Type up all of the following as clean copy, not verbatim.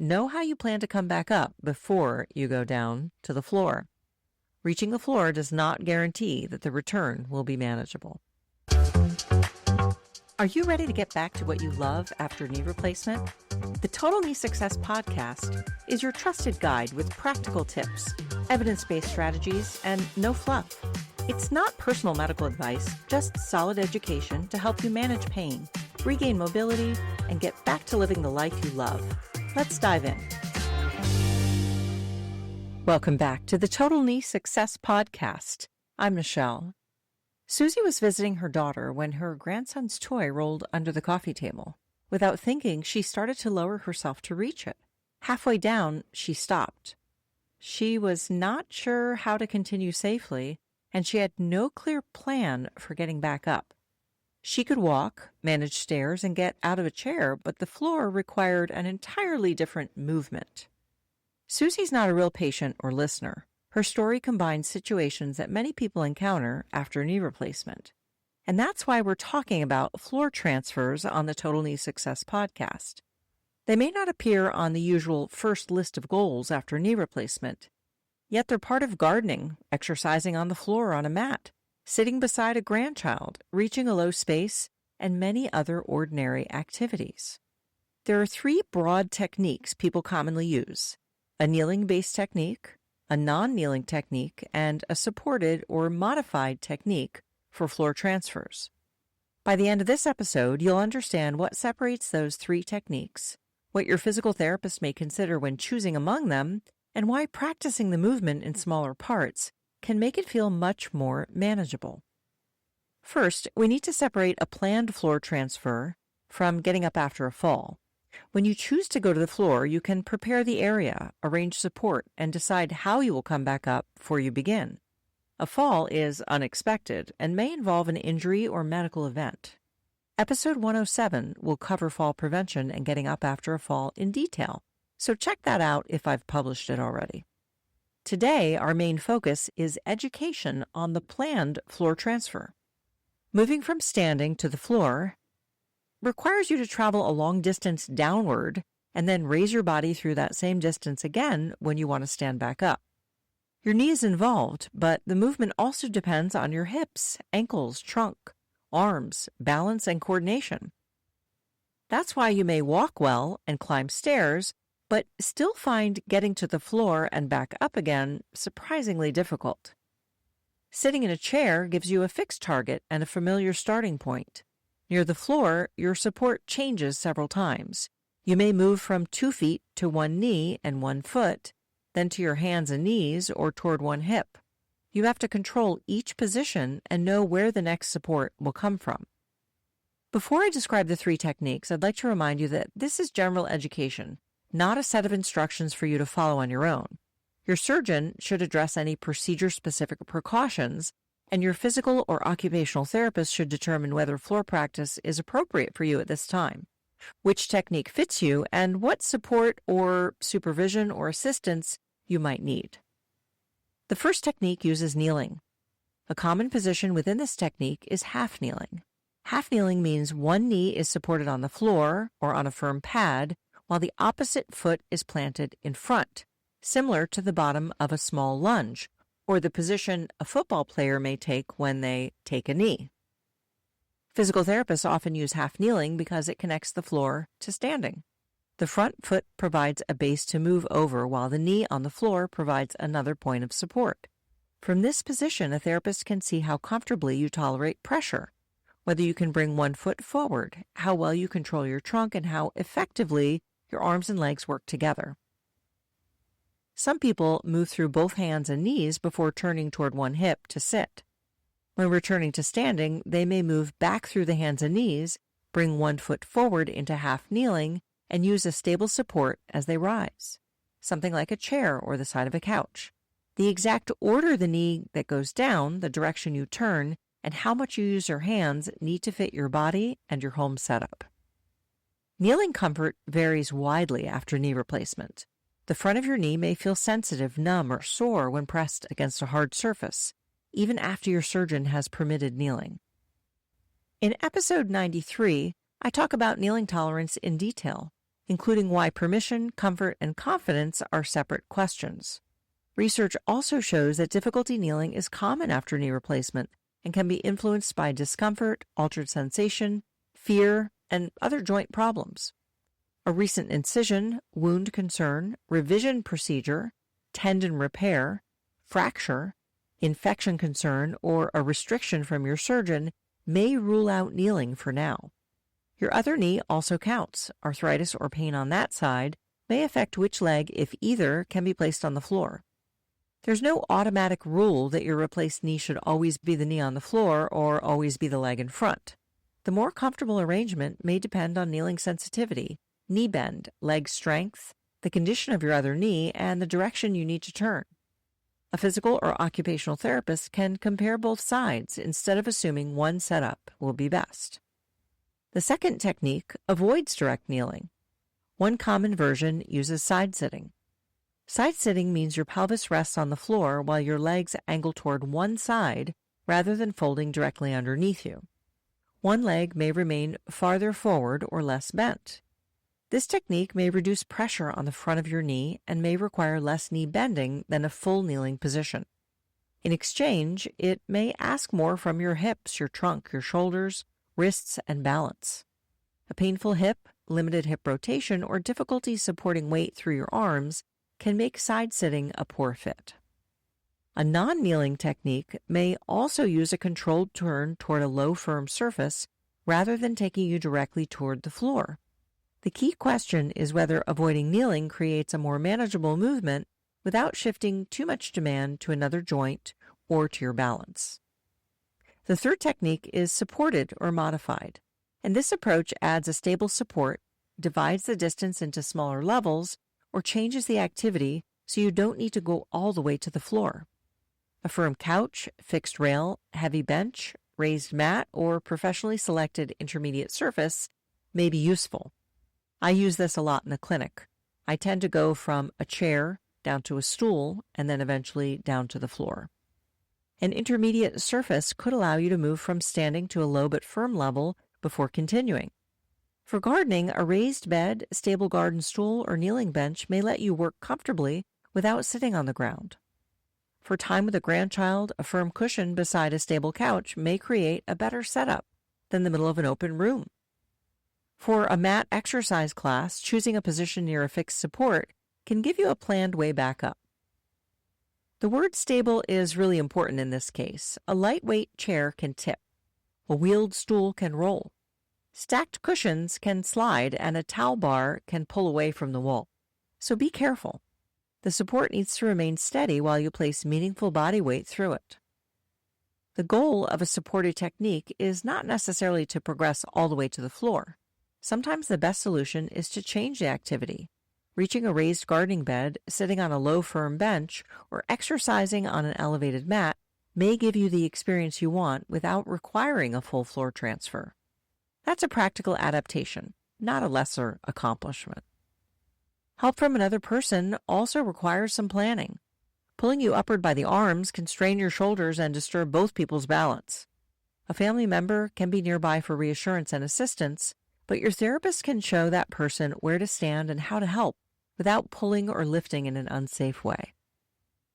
know how you plan to come back up before you go down to the floor. Reaching the floor does not guarantee that the return will be manageable. Are you ready to get back to what you love after knee replacement? The Total Knee Success Podcast is your trusted guide with practical tips, evidence-based strategies, and no fluff. It's not personal medical advice, just solid education to help you manage pain, regain mobility, and get back to living the life you love. Let's dive in. Welcome back to the Total Knee Success Podcast. I'm Michelle. Susie was visiting her daughter when her grandson's toy rolled under the coffee table. Without thinking, she started to lower herself to reach it. Halfway down, she stopped. She was not sure how to continue safely, and she had no clear plan for getting back up. She could walk, manage stairs, and get out of a chair, but the floor required an entirely different movement. Susie's not a real patient or listener. Her story combines situations that many people encounter after knee replacement. And that's why we're talking about floor transfers on the Total Knee Success Podcast. They may not appear on the usual first list of goals after knee replacement, yet they're part of gardening, exercising on the floor on a mat, sitting beside a grandchild, reaching a low space, and many other ordinary activities. There are three broad techniques people commonly use: a kneeling-based technique, a non-kneeling technique, and a supported or modified technique for floor transfers. By the end of this episode, you'll understand what separates those three techniques, what your physical therapist may consider when choosing among them, and why practicing the movement in smaller parts can make it feel much more manageable. First, we need to separate a planned floor transfer from getting up after a fall. When you choose to go to the floor, you can prepare the area, arrange support, and decide how you will come back up before you begin. A fall is unexpected and may involve an injury or medical event. Episode 107 will cover fall prevention and getting up after a fall in detail, so check that out if I've published it already. Today, our main focus is education on the planned floor transfer. Moving from standing to the floor requires you to travel a long distance downward and then raise your body through that same distance again when you want to stand back up. Your knee is involved, but the movement also depends on your hips, ankles, trunk, arms, balance, and coordination. That's why you may walk well and climb stairs, but still find getting to the floor and back up again surprisingly difficult. Sitting in a chair gives you a fixed target and a familiar starting point. Near the floor, your support changes several times. You may move from 2 feet to 1 knee and 1 foot, then to your hands and knees or toward 1 hip. You have to control each position and know where the next support will come from. Before I describe the three techniques, I'd like to remind you that this is general education, not a set of instructions for you to follow on your own. Your surgeon should address any procedure-specific precautions, and your physical or occupational therapist should determine whether floor practice is appropriate for you at this time, which technique fits you, and what support or supervision or assistance you might need. The first technique uses kneeling. A common position within this technique is half kneeling. Half kneeling means one knee is supported on the floor or on a firm pad, while the opposite foot is planted in front, similar to the bottom of a small lunge, or the position a football player may take when they take a knee. Physical therapists often use half kneeling because it connects the floor to standing. The front foot provides a base to move over, while the knee on the floor provides another point of support. From this position, a therapist can see how comfortably you tolerate pressure, whether you can bring 1 foot forward, how well you control your trunk, and how effectively your arms and legs work together. Some people move through both hands and knees before turning toward 1 hip to sit. When returning to standing, they may move back through the hands and knees, bring 1 foot forward into half kneeling, and use a stable support as they rise, something like a chair or the side of a couch. The exact order the knee that goes down, the direction you turn, and how much you use your hands need to fit your body and your home setup. Kneeling comfort varies widely after knee replacement. The front of your knee may feel sensitive, numb, or sore when pressed against a hard surface, even after your surgeon has permitted kneeling. In episode 93, I talk about kneeling tolerance in detail. including why permission, comfort, and confidence are separate questions. Research also shows that difficulty kneeling is common after knee replacement and can be influenced by discomfort, altered sensation, fear, and other joint problems. A recent incision, wound concern, revision procedure, tendon repair, fracture, infection concern, or a restriction from your surgeon may rule out kneeling for now. Your other knee also counts. Arthritis or pain on that side may affect which leg, if either, can be placed on the floor. There's no automatic rule that your replaced knee should always be the knee on the floor or always be the leg in front. The more comfortable arrangement may depend on kneeling sensitivity, knee bend, leg strength, the condition of your other knee, and the direction you need to turn. A physical or occupational therapist can compare both sides instead of assuming one setup will be best. The second technique avoids direct kneeling. One common version uses side sitting. Side sitting means your pelvis rests on the floor while your legs angle toward one side rather than folding directly underneath you. One leg may remain farther forward or less bent. This technique may reduce pressure on the front of your knee and may require less knee bending than a full kneeling position. In exchange, it may ask more from your hips, your trunk, your shoulders, wrists, and balance. A painful hip, limited hip rotation, or difficulty supporting weight through your arms can make side sitting a poor fit. A non-kneeling technique may also use a controlled turn toward a low, firm surface rather than taking you directly toward the floor. The key question is whether avoiding kneeling creates a more manageable movement without shifting too much demand to another joint or to your balance. The third technique is supported or modified, and this approach adds a stable support, divides the distance into smaller levels, or changes the activity so you don't need to go all the way to the floor. A firm couch, fixed rail, heavy bench, raised mat, or professionally selected intermediate surface may be useful. I use this a lot in the clinic. I tend to go from a chair down to a stool and then eventually down to the floor. An intermediate surface could allow you to move from standing to a low but firm level before continuing. For gardening, a raised bed, stable garden stool, or kneeling bench may let you work comfortably without sitting on the ground. For time with a grandchild, a firm cushion beside a stable couch may create a better setup than the middle of an open room. For a mat exercise class, choosing a position near a fixed support can give you a planned way back up. The word stable is really important in this case. A lightweight chair can tip. A wheeled stool can roll. Stacked cushions can slide, and a towel bar can pull away from the wall. So be careful. The support needs to remain steady while you place meaningful body weight through it. The goal of a supported technique is not necessarily to progress all the way to the floor. Sometimes the best solution is to change the activity. Reaching a raised gardening bed, sitting on a low, firm bench, or exercising on an elevated mat may give you the experience you want without requiring a full floor transfer. That's a practical adaptation, not a lesser accomplishment. Help from another person also requires some planning. Pulling you upward by the arms can strain your shoulders and disturb both people's balance. A family member can be nearby for reassurance and assistance, but your therapist can show that person where to stand and how to help without pulling or lifting in an unsafe way.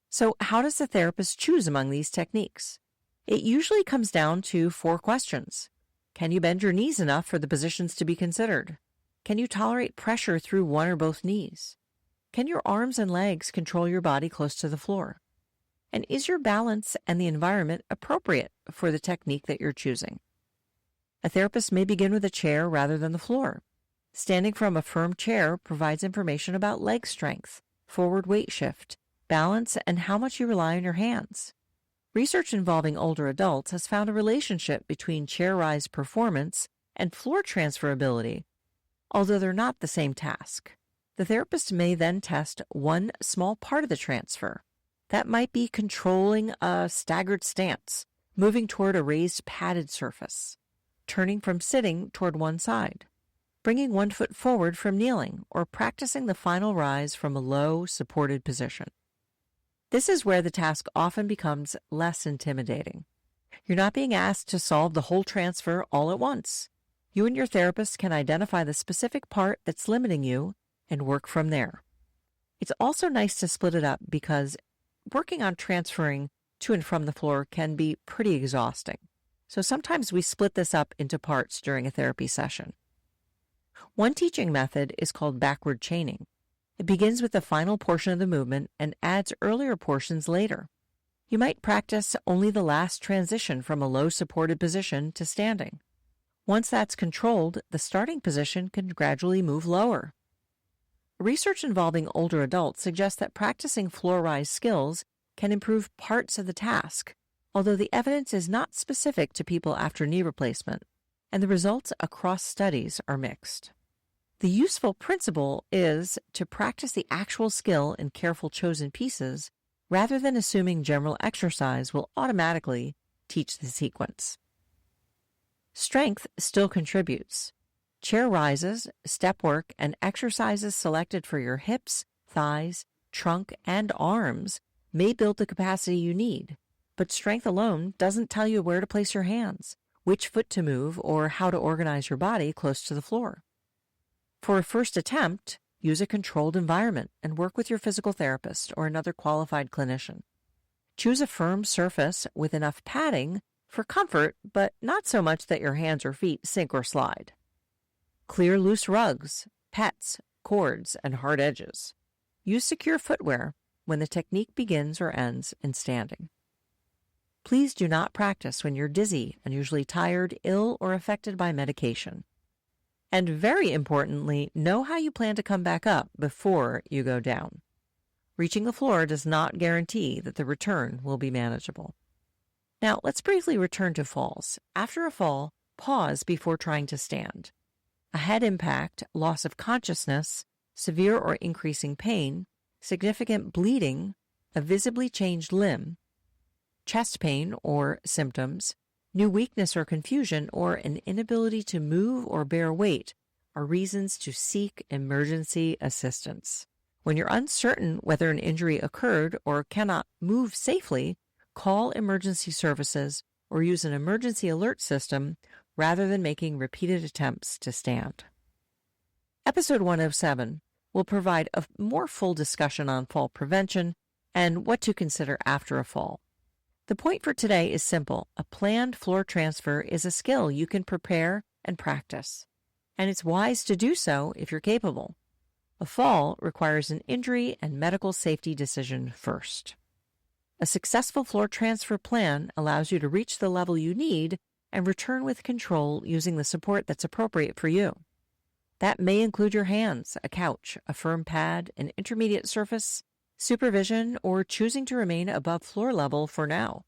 So how does the therapist choose among these techniques? It usually comes down to 4 questions. Can you bend your knees enough for the positions to be considered? Can you tolerate pressure through one or both knees? Can your arms and legs control your body close to the floor? And is your balance and the environment appropriate for the technique that you're choosing? A therapist may begin with a chair rather than the floor. Standing from a firm chair provides information about leg strength, forward weight shift, balance, and how much you rely on your hands. Research involving older adults has found a relationship between chair rise performance and floor transferability, although they're not the same task. The therapist may then test one small part of the transfer. That might be controlling a staggered stance, moving toward a raised padded surface, turning from sitting toward one side, bringing one foot forward from kneeling, or practicing the final rise from a low, supported position. This is where the task often becomes less intimidating. You're not being asked to solve the whole transfer all at once. You and your therapist can identify the specific part that's limiting you and work from there. It's also nice to split it up because working on transferring to and from the floor can be pretty exhausting. So sometimes we split this up into parts during a therapy session. One teaching method is called backward chaining. It begins with the final portion of the movement and adds earlier portions later. You might practice only the last transition from a low supported position to standing. Once that's controlled, the starting position can gradually move lower. Research involving older adults suggests that practicing floor-rise skills can improve parts of the task, although the evidence is not specific to people after knee replacement, and the results across studies are mixed. The useful principle is to practice the actual skill in careful chosen pieces rather than assuming general exercise will automatically teach the sequence. Strength still contributes. Chair rises, step work, and exercises selected for your hips, thighs, trunk, and arms may build the capacity you need, but strength alone doesn't tell you where to place your hands, which foot to move, or how to organize your body close to the floor. For a first attempt, use a controlled environment and work with your physical therapist or another qualified clinician. Choose a firm surface with enough padding for comfort, but not so much that your hands or feet sink or slide. Clear loose rugs, pets, cords, and hard edges. Use secure footwear when the technique begins or ends in standing. Please do not practice when you're dizzy, unusually tired, ill, or affected by medication. And very importantly, know how you plan to come back up before you go down. Reaching the floor does not guarantee that the return will be manageable. Now, let's briefly return to falls. After a fall, pause before trying to stand. A head impact, loss of consciousness, severe or increasing pain, significant bleeding, a visibly changed limb, chest pain or symptoms, new weakness or confusion, or an inability to move or bear weight are reasons to seek emergency assistance. When you're uncertain whether an injury occurred or cannot move safely, call emergency services or use an emergency alert system rather than making repeated attempts to stand. Episode 107 will provide a more full discussion on fall prevention and what to consider after a fall. The point for today is simple. A planned floor transfer is a skill you can prepare and practice, and it's wise to do so if you're capable. A fall requires an injury and medical safety decision first. A successful floor transfer plan allows you to reach the level you need and return with control using the support that's appropriate for you. That may include your hands, a couch, a firm pad, an intermediate surface, supervision, or choosing to remain above floor level for now.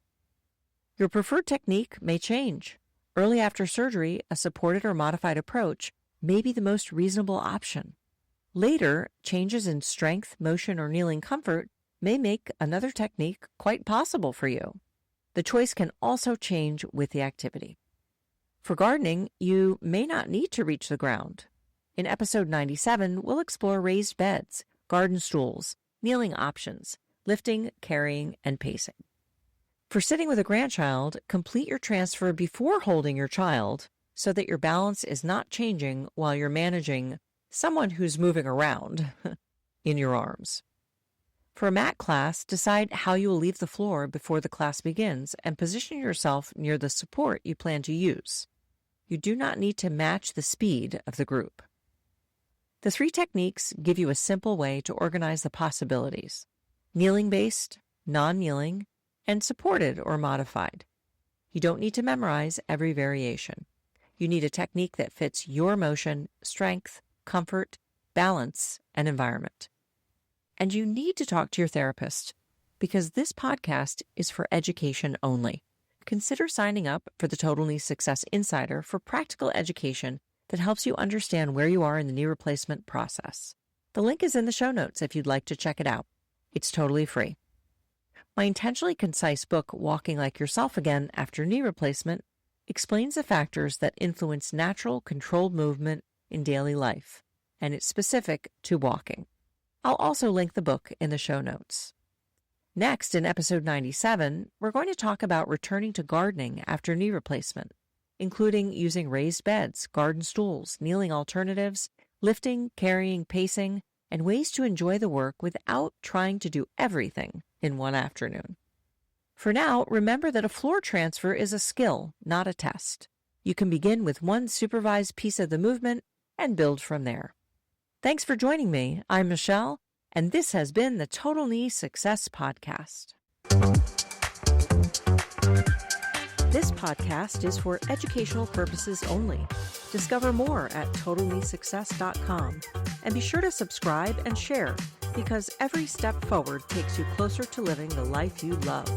Your preferred technique may change. Early after surgery, a supported or modified approach may be the most reasonable option. Later, changes in strength, motion, or kneeling comfort may make another technique quite possible for you. The choice can also change with the activity. For gardening, you may not need to reach the ground. In episode 97, we'll explore raised beds, garden stools, kneeling options, lifting, carrying, and pacing. For sitting with a grandchild, complete your transfer before holding your child so that your balance is not changing while you're managing someone who's moving around in your arms. For a mat class, decide how you will leave the floor before the class begins and position yourself near the support you plan to use. You do not need to match the speed of the group. The 3 techniques give you a simple way to organize the possibilities: kneeling-based, non-kneeling, and supported or modified. You don't need to memorize every variation. You need a technique that fits your motion, strength, comfort, balance, and environment. And you need to talk to your therapist because this podcast is for education only. Consider signing up for the Total Knee Success Insider for practical education that helps you understand where you are in the knee replacement process. The link is in the show notes if you'd like to check it out. It's totally free. My intentionally concise book, Walking Like Yourself Again After Knee Replacement, explains the factors that influence natural, controlled movement in daily life, and it's specific to walking. I'll also link the book in the show notes. Next, in episode 97, we're going to talk about returning to gardening after knee replacement. including using raised beds, garden stools, kneeling alternatives, lifting, carrying, pacing, and ways to enjoy the work without trying to do everything in one afternoon. For now, remember that a floor transfer is a skill, not a test. You can begin with one supervised piece of the movement and build from there. Thanks for joining me. I'm Michelle, and this has been the Total Knee Success Podcast. This podcast is for educational purposes only. Discover more at TotalKneeSuccess.com, and be sure to subscribe and share, because every step forward takes you closer to living the life you love.